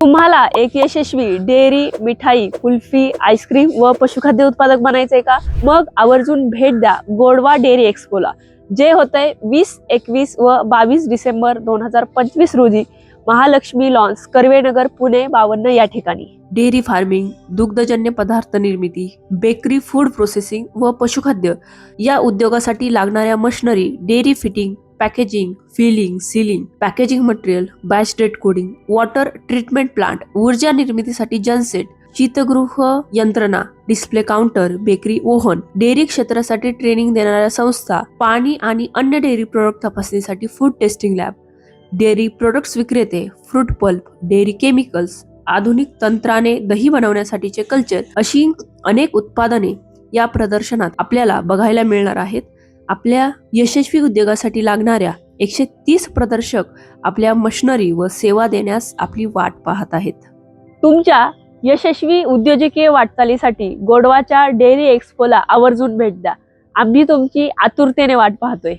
तुम्हाला एक यशस्वी डेअरी, मिठाई, कुल्फी, आईस्क्रीम व पशुखाद्य उत्पादक बनायचंय का? मग आवर्जून भेट द्या गोडवा डेअरी एक्स्पोला, जे होतंय 20, 21 व 22 डिसेंबर 2025 रोजी महालक्ष्मी लॉन्स, कर्वेनगर, पुणे 52 या ठिकाणी. डेअरी फार्मिंग, दुग्धजन्य पदार्थ निर्मिती, बेकरी, फूड प्रोसेसिंग व पशुखाद्य या उद्योगासाठी लागणाऱ्या machinery, dairy fitting, packaging, filling, sealing, packaging material, batch date coding, water treatment plant, ऊर्जा निर्मितीसाठी जनसेट, शीतगृह यंत्रणा, display counter, bakery oven, dairy क्षेत्रासाठी ट्रेनिंग देणाऱ्या संस्था, पाणी आणि अन्य डेअरी प्रोडक्ट तपासणीसाठी food testing lab, dairy products विक्रेते, फ्रूट पल्प, डेअरी केमिकल्स, आधुनिक तंत्राने दही बनवण्यासाठीचे कल्चर, अशी अनेक उत्पादने या प्रदर्शनात आपल्याला बघायला मिळणार आहेत. आपल्या यशस्वी उद्योगासाठी लागणाऱ्या 130 प्रदर्शक आपल्या मशिनरी व सेवा देण्यास आपली वाट पाहत आहेत. तुमच्या यशस्वी उद्योजकीय वाटचालीसाठी गोडवाच्या डेअरी एक्स्पोला आवर्जून भेट द्या. आम्ही तुमची आतुरतेने वाट पाहतोय.